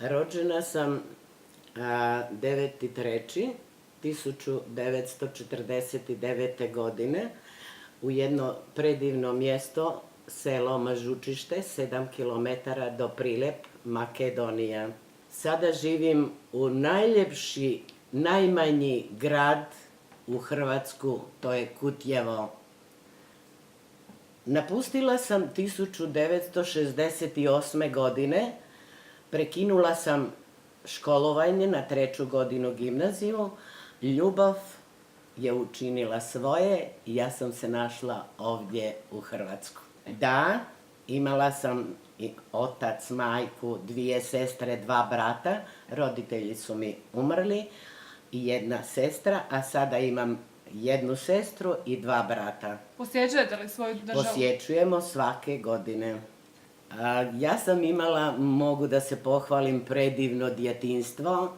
Rođena sam 9.3.1949. godine u jedno predivno mjesto, selo Mažučište, 7 km do Prilep, Makedonija. Sada živim u najljepši, najmanji grad u Hrvatsku, to je Kutjevo. Napustila sam 1968. godine, prekinula sam školovanje na 3. godinu gimnaziju, ljubav je učinila svoje i ja sam se našla ovdje u Hrvatsku. Da, imala sam i otac, majku, 2 sestre, 2 brata, roditelji su mi umrli i 1 sestra, a sada imam 1 sestru i 2 brata. Posjećujete li svoju državu? Posjećujemo svake godine. Ja sam imala, mogu da se pohvalim, predivno djetinjstvo.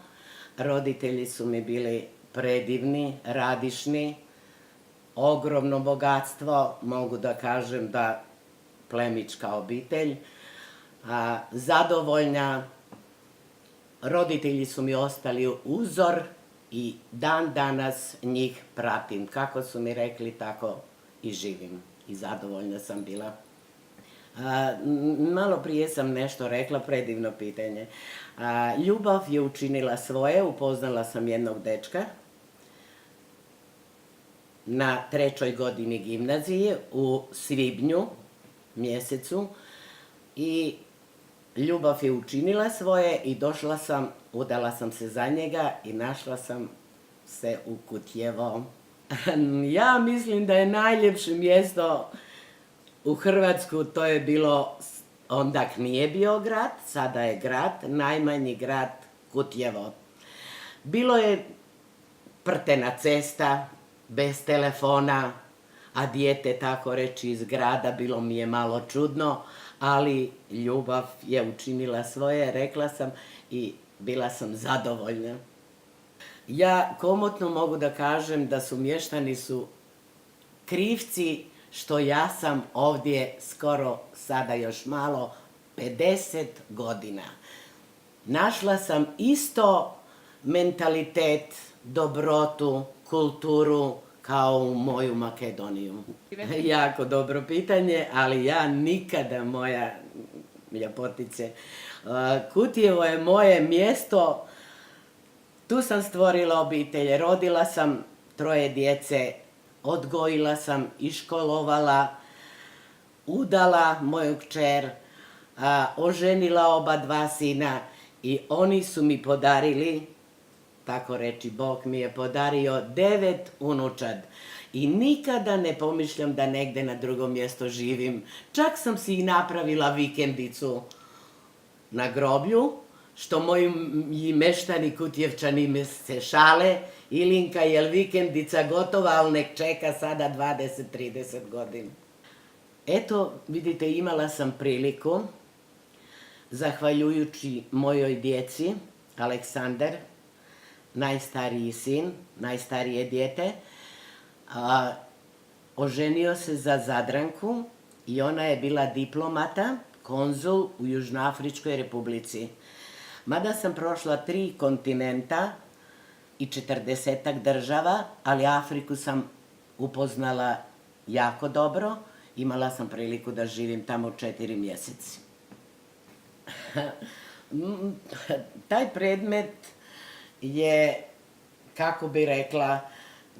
Roditelji su mi bili predivni, radišni, ogromno bogatstvo, mogu da kažem da plemićka obitelj. Zadovoljna, roditelji su mi ostali uzor i dan danas njih pratim. Kako su mi rekli, tako i živim i zadovoljna sam bila. Malo prije sam nešto rekla, predivno pitanje. Ljubav je učinila svoje, upoznala sam jednog dečka na 3. godini gimnazije u svibnju mjesecu i ljubav je učinila svoje i došla sam, udala sam se za njega i našla sam se u Kutjevo. Ja mislim da je najljepše mjesto u Hrvatsku, to je bilo, onda nije bio grad, sada je grad, najmanji grad Kutjevo. Bilo je prtena cesta, bez telefona, a dijete tako reći iz grada, bilo mi je malo čudno, ali ljubav je učinila svoje, rekla sam i bila sam zadovoljna. Ja komotno mogu da kažem da su mještani su krivci što ja sam ovdje skoro, sada još malo, 50 godina. Našla sam isto mentalitet, dobrotu, kulturu kao u moju Makedoniju. Jako dobro pitanje, ali ja nikada, moja ljepotice, Kutjevo je moje mjesto, tu sam stvorila obitelj, rodila sam 3 djece, odgojila sam i školovala, udala moju kćer, oženila oba 2 sina i oni su mi podarili, tako reći, Bog mi je podario 9 unučad. I nikada ne pomišljam da negde na drugom mjestu živim. Čak sam si i napravila vikendicu na groblju, što moji meštani Kutjevčani me se šale. Ilinka, jel vikendica gotova, ali nek čeka sada 20-30 godina. Eto, vidite, imala sam priliku, zahvaljujući mojoj djeci, Aleksandar, najstariji sin, najstarije dijete, oženio se za Zadranku i ona je bila diplomata, konzul u Južnoafričkoj republici. Mada sam prošla 3 kontinenta i 40-ak država, ali Afriku sam upoznala jako dobro. Imala sam priliku da živim tamo 4 mjeseci. Taj predmet je, kako bi rekla,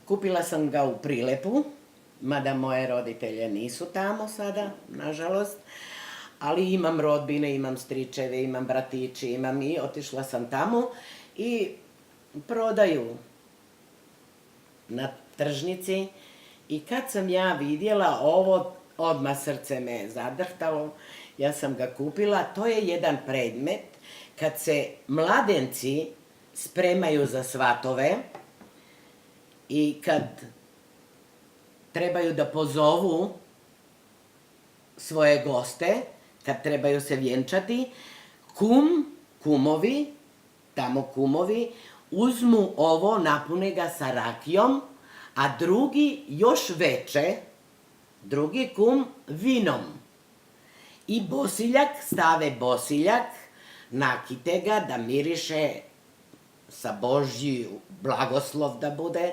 kupila sam ga u Prilepu, mada moje roditelje nisu tamo sada, nažalost, ali imam rodbine, imam stričeve, imam bratići, imam i otišla sam tamo i prodaju na tržnici i kad sam ja vidjela ovo, odmah srce me je zadrhtalo, ja sam ga kupila. To je jedan predmet kad se mladenci spremaju za svatove i kad trebaju da pozovu svoje goste, kad trebaju se vjenčati, kumovi, tamo kumovi, uzmu ovo, napune ga sa rakijom, a drugi još veće, drugi kum vinom. I bosiljak, stave bosiljak, nakite ga da miriše sa Božji blagoslov da bude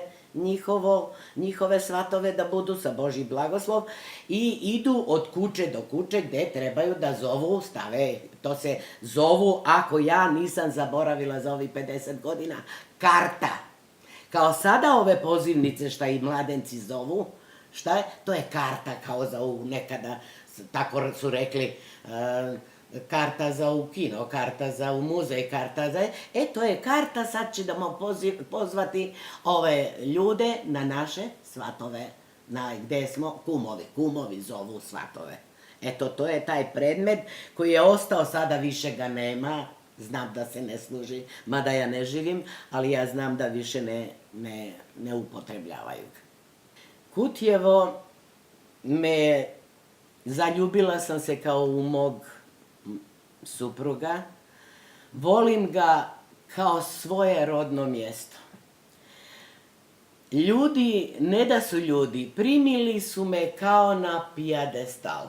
njihove svatove da budu sa Božji blagoslov i idu od kuće do kuće gde trebaju da zovu, stave, to se zovu, ako ja nisam zaboravila za ovih 50 godina, karta. Kao sada ove pozivnice šta i mladenci zovu, šta je? To je karta kao za nekada, tako su rekli, karta za u kino, karta za u muzej, karta za... to je karta, sad ćemo pozvati ove ljude na naše svatove, gde smo kumovi zovu svatove. Eto, to je taj predmet koji je ostao, sada više ga nema, znam da se ne služi, mada ja ne živim, ali ja znam da više ne upotrebljavaju ga. Kutjevo zaljubila sam se kao u mog supruga, volim ga kao svoje rodno mjesto. Ljudi, ne da su ljudi, primili su me kao na pijadestal.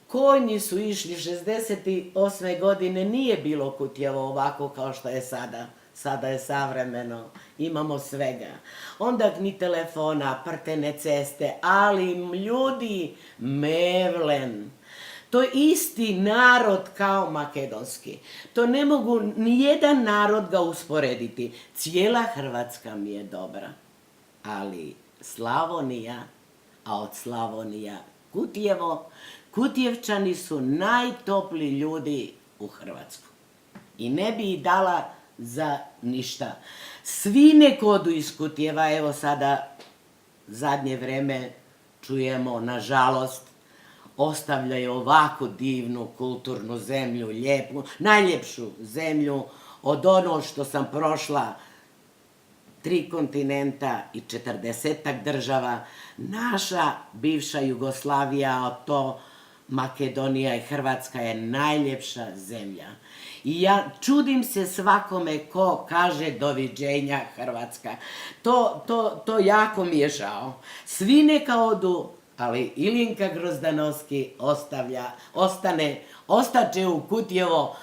Konji su išli 68. godine, nije bilo Kutjevo ovako kao što je sada. Sada je savremeno, imamo svega. Onda ni telefona, prtene ceste, ali ljudi, Mevlen. To je isti narod kao makedonski. To ne mogu nijedan narod ga usporediti. Cijela Hrvatska mi je dobra. Ali Slavonija, a od Slavonija Kutjevo, Kutjevčani su najtopliji ljudi u Hrvatsku. I ne bi ih dala za ništa. Svi nek odu iz Kutjeva, evo sada zadnje vreme čujemo, nažalost, ostavljaju ovako divnu kulturnu zemlju, lijepu, najljepšu zemlju od ono što sam prošla 3 kontinenta i 40-ak država. Naša bivša Jugoslavija, a to Makedonija i Hrvatska je najljepša zemlja. I ja čudim se svakome ko kaže doviđenja Hrvatska. To jako mi je žao. Svi neka odu, ali Ilinka Grozdanovski ostaće u Kutjevo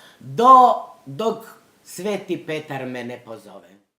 dok Sveti Petar me ne pozove.